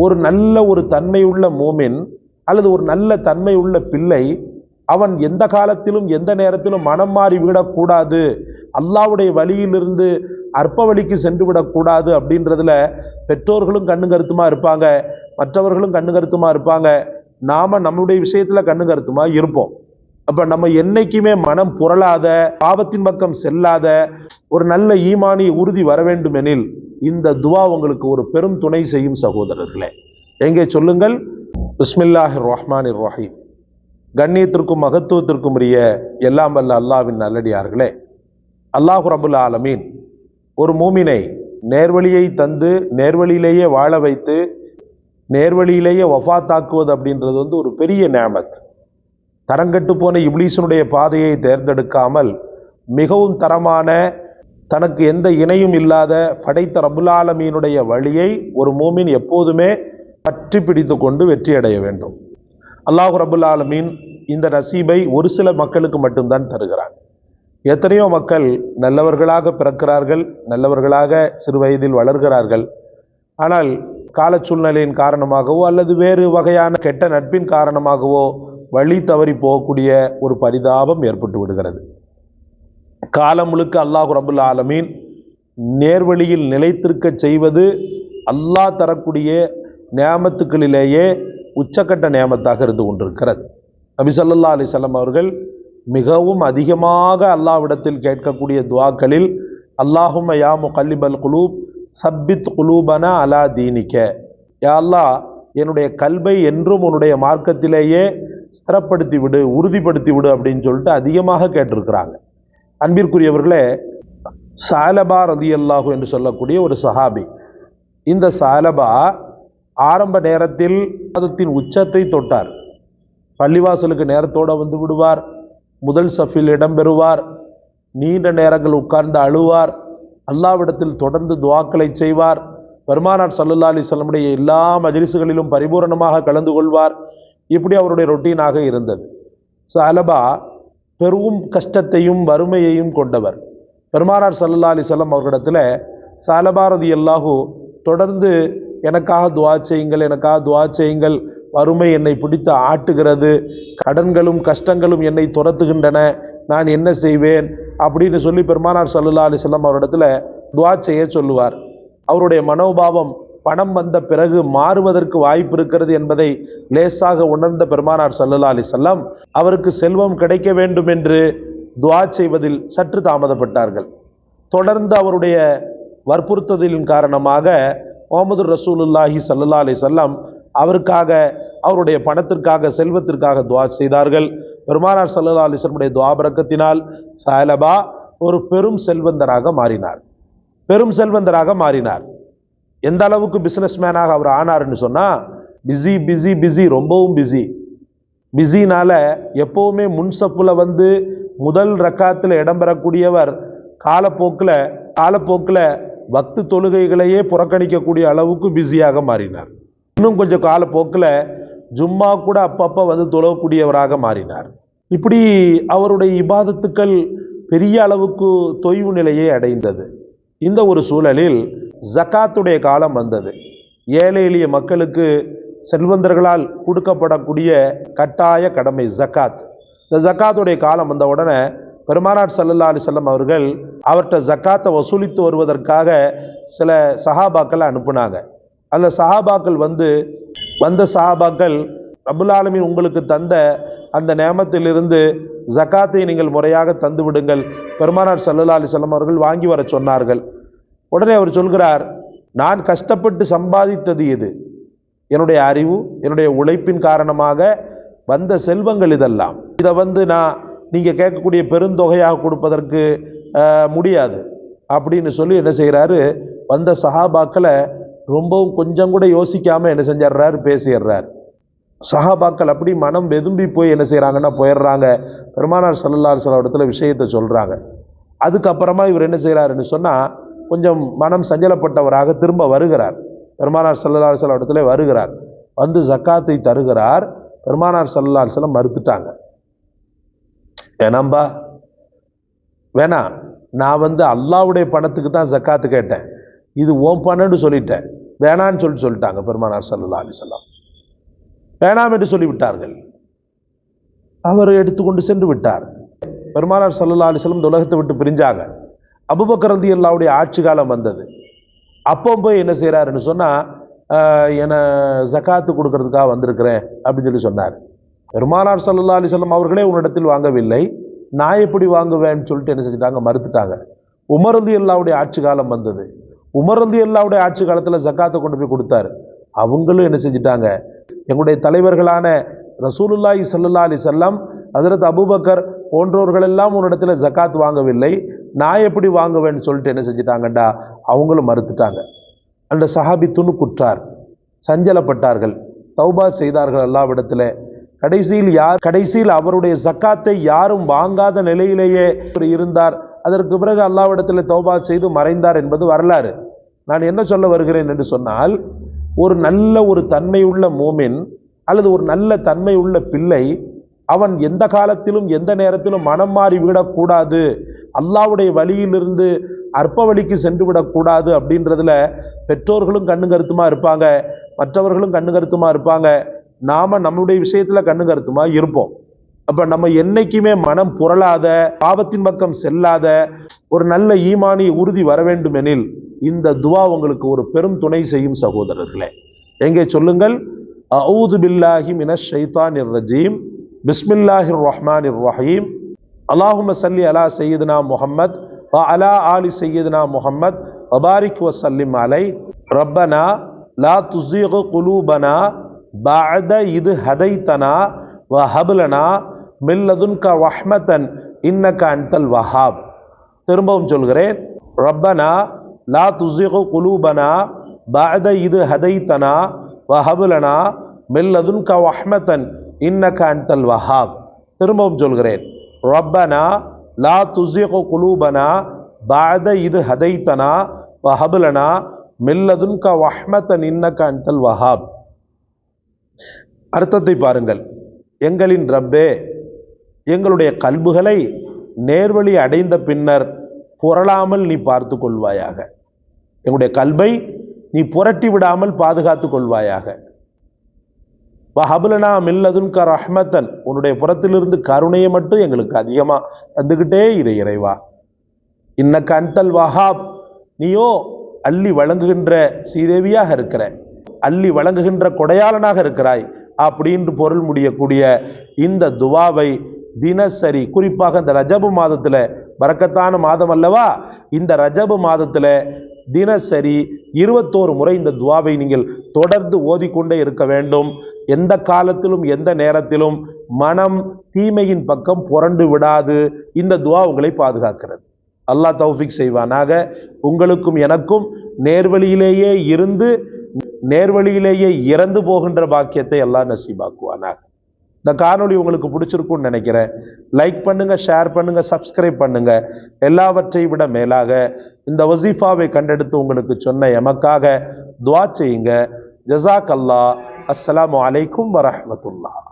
ஒரு நல்ல ஒரு தன்மையுள்ள மோமின் அல்லது ஒரு நல்ல தன்மையுள்ள பிள்ளை அவன் எந்த காலத்திலும் எந்த நேரத்திலும் மனம் மாறி விடக்கூடாது, அல்லாஹ்வுடைய வழியிலிருந்து அற்ப வழிக்கு சென்று விடக்கூடாது அப்படின்றதுல பெற்றோர்களும் கண்ணு கருத்துமா இருப்பாங்க, மற்றவர்களும் கண்ணு கருத்துமா இருப்பாங்க, நாம நம்முடைய விஷயத்துல கண்ணு கருத்துமா இருப்போம். அப்ப நம்ம என்னைக்குமே மனம் புரளாத, பாவத்தின் பக்கம் செல்லாத ஒரு நல்ல ஈமானி உறுதி வர வேண்டும் எனில் இந்த துவா உங்களுக்கு ஒரு பெரும் துணை செய்யும் சகோதரர்களே. எங்கே சொல்லுங்கள், பிஸ்மில்லாஹிர் ரஹ்மானிர் ரஹீம். கண்ணியத்திற்கும் மகத்துவத்திற்கும் உரிய எல்லாம் வல்ல அல்லாஹ்வின் நல்லடியார்களே, அல்லாஹ் ரப்புல் ஆலமீன் ஒரு மூமினை நேர்வழியை தந்து நேர்வழியிலேயே வாழ வைத்து நேர்வழியிலேயே வஃபாத்தாக்குவது அப்படின்றது ஒரு பெரிய நிஅமத். தரங்கட்டு போன இப்லீஸனுடைய பாதையை தேர்ந்தெடுக்காமல் மிகவும் தரமான, தனக்கு எந்த இணையும் இல்லாத படைத்த ரப்புல் ஆலமீனுடைய வழியை ஒரு மூமின் எப்போதுமே பற்றி பிடித்து கொண்டு வெற்றி அடைய வேண்டும். அல்லாஹ் ரப்புல் ஆலமீன் இந்த நசீபை ஒரு சில மக்களுக்கு மட்டும்தான் தருகிறான். எத்தனையோ மக்கள் நல்லவர்களாக பிறக்கிறார்கள், நல்லவர்களாக சிறு வயதில் வளர்கிறார்கள். ஆனால் கால சூழ்நிலையின் காரணமாகவோ அல்லது வேறு வகையான கெட்ட நட்பின் காரணமாகவோ வழி தவறி போகக்கூடிய ஒரு பரிதாபம் ஏற்பட்டு விடுகிறது. காலம் முழுக்க அல்லாஹ் ரப்புல் ஆலமீன் நேர்வழியில் நிலைத்திருக்க செய்வது அல்லாஹ் தரக்கூடிய நியாமத்துக்களிலேயே உச்சக்கட்ட நியாமத்தாக இருந்து கொண்டிருக்கிறது. நபி ஸல்லல்லாஹு அலைஹி வஸல்லம் அவர்கள் மிகவும் அதிகமாக அல்லாஹ்விடத்தில் கேட்கக்கூடிய துஆக்களில் அல்லாஹும்ம யா முகல்லிபல் குலூப் சப்பித் குலூபனா அலா தீனிக்க, யா அல்லாஹ் என்னுடைய கல்வை என்றும் உன்னுடைய மார்க்கத்திலேயே ஸ்திரப்படுத்தி விடு, உறுதிப்படுத்தி விடு அப்படின்னு சொல்லிட்டு அதிகமாக கேட்டிருக்கிறாங்க. அன்பிற்குரியவர்களே, சாலபா ரலியல்லாஹு என்று சொல்லக்கூடிய ஒரு சஹாபி. இந்த சாலபா ஆரம்ப நேரத்தில் மதத்தின் உச்சத்தை தொட்டார். பள்ளிவாசலுக்கு நேரத்தோடு வந்து விடுவார், முதல் சஃபில் இடம்பெறுவார், நீண்ட நேரங்கள் உட்கார்ந்து அழுவார், அல்லாஹ்விடத்தில் தொடர்ந்து துஆக்களை செய்வார், பெருமானார் ஸல்லல்லாஹு அலைஹி வஸல்லமுடைய எல்லா மஜ்லிஸ்களிலும் பரிபூரணமாக கலந்து கொள்வார். இப்படி அவருடைய ரொட்டீனாக இருந்தது. சாலபா பெரும் கஷ்டத்தையும் வறுமையையும் கொண்டவர். பெருமானார் ஸல்லல்லாஹு அலைஹி வஸல்லம் அவர்களிடத்தில் சாலபா ரலியல்லாஹு தொடர்ந்து எனக்காக துஆ செய்யுங்கள், எனக்காக துஆ செய்யுங்கள், வறுமை என்னை பிடித்து ஆட்டுகிறது, கடன்களும் கஷ்டங்களும் என்னை துரத்துகின்றன, நான் என்ன செய்வேன் அப்படின்னு சொல்லி பெருமானார் ஸல்லல்லாஹு அலைஹி வஸல்லம் அவரிடத்தில் துஆ செய்ய சொல்லுவார். அவருடைய மனோபாவம் பணம் வந்த பிறகு மாறுவதற்கு வாய்ப்பு இருக்கிறது என்பதை லேசாக உணர்ந்த பெருமானார் ஸல்லல்லாஹு அலைஹி வஸல்லம் அவருக்கு செல்வம் கிடைக்க வேண்டும் என்று துஆ செய்வதில் சற்று தாமதப்பட்டார்கள். தொடர்ந்து அவருடைய வற்புறுத்தலின் காரணமாக முஹம்மது ரசூலுல்லாஹி ஸல்லல்லாஹு அலைஹி வஸல்லம் அவருக்காக, அவருடைய பணத்திற்காக, செல்வத்திற்காக துஆ செய்தார்கள். பெருமானார் ஸல்லல்லாஹு அலைஹி வஸல்லம் துஆ பரக்கத்தினால் சாலபா ஒரு பெரும் செல்வந்தராக மாறினார். பெரும் செல்வந்தராக மாறினார். எந்த அளவுக்கு பிசினஸ் மேனாக அவர் ஆனார்னு சொன்னா, பிஸி பிஸி பிஸி, ரொம்பவும் பிஸி. பிஸினால எப்பவுமே முன்சப்புல வந்து முதல் ரக்காத்தில் இடம்பெறக்கூடியவர் காலப்போக்கில் வக்து தொழுகைகளையே புறக்கணிக்கக்கூடிய அளவுக்கு பிஸியாக மாறினார். இன்னும் கொஞ்சம் காலப்போக்கில் ஜும்மா கூட அப்பப்போ வந்து தொழக்கூடியவராக மாறினார். இப்படி அவருடைய இபாதத்துக்கள் பெரிய அளவுக்கு தொய்வு நிலையை அடைந்தது. இந்த ஒரு சூழலில் ஜக்காத்துடைய காலம் வந்தது. ஏழை எளிய மக்களுக்கு செல்வந்தர்களால் கொடுக்கப்படக்கூடிய கட்டாய கடமை ஜக்காத். இந்த ஜக்காத்துடைய காலம் வந்த உடனே பெருமானார் ஸல்லல்லாஹு அலைஹி வஸல்லம் அவர்கள் அவர்கிட்ட ஜக்காத்தை வசூலித்து வருவதற்காக சில சஹாபாக்களை அனுப்புனாங்க. அந்த சஹாபாக்கள் வந்த சஹாபாக்கள் ரப்புல் ஆலமீன் உங்களுக்கு தந்த அந்த நேமத்திலிருந்து ஜக்காத்தை நீங்கள் முறையாக தந்து விடுங்கள், பெருமானார் ஸல்லல்லாஹு அலைஹி வஸல்லம் அவர்கள் வாங்கி வர சொன்னார்கள். உடனே அவர் சொல்கிறார், நான் கஷ்டப்பட்டு சம்பாதித்தது எது? என்னுடைய அறிவு, என்னுடைய உழைப்பின் காரணமாக வந்த செல்வங்கள் இதெல்லாம். இதை நீங்கள் கேட்கக்கூடிய பெருந்தொகையாக கொடுப்பதற்கு முடியாது அப்படின்னு சொல்லி என்ன செய்கிறாரு, வந்த சஹாபாக்களை ரொம்பவும் கொஞ்சம் கூட யோசிக்காமல் என்ன செஞ்சிடுறாரு, பேசிடுறார். சஹாபாக்கள் அப்படி மனம் வெதும்பி போய் என்ன செய்கிறாங்கன்னா போயிடுறாங்க. பெருமானார் ஸல்லல்லாஹு அலைஹி வஸல்லம் இடத்துல விஷயத்தை சொல்கிறாங்க. அதுக்கப்புறமா இவர் என்ன செய்கிறாருன்னு சொன்னால், கொஞ்சம் மனம் சஞ்சலப்பட்டவராக திரும்ப வருகிறார். பெருமானார் ஸல்லல்லாஹு அலைஹி வஸல்லம் இடத்துல வருகிறார். வந்து ஜக்காத்தை தருகிறார். பெருமானார் ஸல்லல்லாஹு அலைஹி வஸல்லம் மறுத்துட்டாங்க. வேணாம்பா, வேணாம், நான் அல்லாஹ்வுடைய பணத்துக்கு தான் ஜக்காத்து கேட்டேன், இது ஓம் பணம்னு சொல்லிட்டேன், வேணான்னு சொல்லிட்டாங்க பெருமானார் ஸல்லல்லாஹு அலைஹி வஸல்லம். வேணாம் என்று சொல்லிவிட்டார்கள். அவர் எடுத்துக்கொண்டு சென்று விட்டார். பெருமானார் ஸல்லல்லாஹு அலைஹி வஸல்லம் இந்த உலகத்தை விட்டு பிரிஞ்சாங்க. அபூபக்கர் ரலியல்லாஹுடைய ஆட்சி காலம் வந்தது. அப்போ போய் என்ன செய்கிறாருன்னு சொன்னால், என ஜகாத்து கொடுக்கறதுக்காக வந்திருக்கிறேன் அப்படின்னு சொல்லி சொன்னார். பெருமானார் ஸல்லல்லாஹு அலைஹி வஸல்லம் அவர்களே உன்னிடத்தில் வாங்கவில்லை, நான் எப்படி வாங்குவேன்னு சொல்லிட்டு என்ன செஞ்சுட்டாங்க, மறுத்துட்டாங்க. உமர் ரலியல்லாஹுடைய ஆட்சி காலம் வந்தது. உமர் ரலியல்லாஹுடைய ஆட்சி காலத்தில் ஜகாத்தை கொண்டு போய் கொடுத்தாரு. அவங்களும் என்ன செஞ்சுட்டாங்க, எங்களுடைய தலைவர்களான ரசூலுல்லாஹி ஸல்லல்லாஹு அலைஹி வஸல்லம், ஹஜ்ரத் அபூபக்கர் போன்றவர்களெல்லாம் உன்னிடத்தில் ஜகாத் வாங்கவில்லை, நான் எப்படி வாங்குவேன்னு சொல்லிட்டு என்ன செஞ்சிட்டாங்கண்டா அவங்களும் மறுத்துட்டாங்க. அந்த சஹாபி துணுக்குற்றார், சஞ்சலப்பட்டார்கள், தௌபா செய்தார்கள் அல்லாஹ்விடத்தில். கடைசியில் அவருடைய ஜக்காத்தை யாரும் வாங்காத நிலையிலேயே இருந்தார். அதற்கு பிறகு அல்லாஹ்விடத்தில் தௌபா செய்து மறைந்தார் என்பது வரலாறு. நான் என்ன சொல்ல வருகிறேன் என்று சொன்னால், ஒரு நல்ல ஒரு தன்மையுள்ள மோமின் அல்லது ஒரு நல்ல தன்மை உள்ள பிள்ளை அவன் எந்த காலத்திலும் எந்த நேரத்திலும் மனம் மாறி விடக்கூடாது, அல்லாஹ்வுடைய வழியிலிருந்து அற்ப வழிக்கு சென்று விடக்கூடாது அப்படின்றதுல பெற்றோர்களும் கண்ணு கருத்துமா இருப்பாங்க, மற்றவர்களும் கண்ணு கருத்துமா இருப்பாங்க, நாம நம்முடைய விஷயத்துல கண்ணு கருத்துமா இருப்போம். அப்ப நம்ம என்னைக்குமே மனம் புரளாத, பாவத்தின் பக்கம் செல்லாத ஒரு நல்ல ஈமானி உறுதி வர வேண்டும் எனில் இந்த துவா உங்களுக்கு ஒரு பெரும் துணை செய்யும் சகோதரர்களே. எங்கே சொல்லுங்கள், அஊது பில்லாஹி மினஷ் ஷைத்தானிர் ரஜீம், பிஸ்மில்லாஹிர் ரஹ்மானிர் ரஹீம், அல்லாஹும்ம ஸல்லி அலா சய்யிதுனா முஹம்மத் வ அலா ஆலி சய்யிதுனா முஹம்மத் வ பாரிக் வ ஸல்லிம் அலைஹி, ரப்பனா லா துஸீக் குலூபனா பஅத இத் ஹதைதனா வ ஹப் லனா மின் லதுன்க ரஹ்மத்தன் இன்னக அன்தல் வஹாப். திரும்பவும் சொல்கிறேன், ரப்பனா லா துஸீக் குலூபனா பஅத இத் ஹதைதனா வ ஹப் லனா மின் லதுன்க ரஹ்மத்தன் இன்னக அன்தல் வஹாப். திரும்பவும் சொல்கிறேன், ரப்பனா லா துஸீக் குலூபனா பஅத இத் ஹதைதனா வ ஹப் லனா மின் லதுன்க ரஹ்மத்தன் இன்னக அன்தல் வஹாப். அர்த்தத்தை பாருங்கள். எங்களின் ரப்பே, எங்களுடைய கல்புகளை நேர்வழி அடைந்த பின்னர் புரளாமல் நீ பார்த்து கொள்வாயாக. எங்களுடைய கல்பை நீ புரட்டி விடாமல் பாதுகாத்து கொள்வாயாக. வஹப்லனா மின் லதுன்க ரஹ்மத்தன், உன்னுடைய புறத்திலிருந்து கருணையை மட்டும் எங்களுக்கு அதிகமாக தந்துக்கிட்டே இறைவா. இன்னக அன்தல் வஹாப், நீயோ அள்ளி வழங்குகின்ற ஸ்ரீதேவியாக இருக்கிற, அள்ளி வழங்குகின்ற கொடையாளனாக இருக்கிறாய் அப்படின்னு பொருள் முடியக்கூடிய இந்த துவாவை தினசரி, குறிப்பாக இந்த ரஜபு மாதத்தில், பரக்கத்தான மாதம் அல்லவா, இந்த ரஜபு மாதத்தில் தினசரி 21 முறை இந்த துவாவை நீங்கள் தொடர்ந்து ஓதிக்கொண்டே இருக்க வேண்டும். எந்த காலத்திலும் எந்த நேரத்திலும் மனம் தீமையின் பக்கம் புரண்டு விடாது. இந்த துவா உங்களை பாதுகாக்கிறது. அல்லாஹ் தௌஃபீக் செய்வானாக. உங்களுக்கும் எனக்கும் நேர்வழியிலேயே இருந்து நேர்வழியிலேயே இறந்து போகின்ற பாக்கியத்தை அல்லாஹ் நசீபாக்குவானாக. இந்த காணொளி உங்களுக்கு பிடிச்சிருக்கும்னு நினைக்கிறேன். லைக் பண்ணுங்க, ஷேர் பண்ணுங்க, சப்ஸ்கிரைப் பண்ணுங்க. எல்லாவற்றை விட மேலாக இந்த வசீஃபாவை கண்டெடுத்து உங்களுக்கு சொன்ன எமக்காக துஆ செய்யுங்க. ஜஸாக் அல்லாஹ். அஸ்ஸலாமு அலைக்கும் வரஹ்மத்துல்லாஹ்.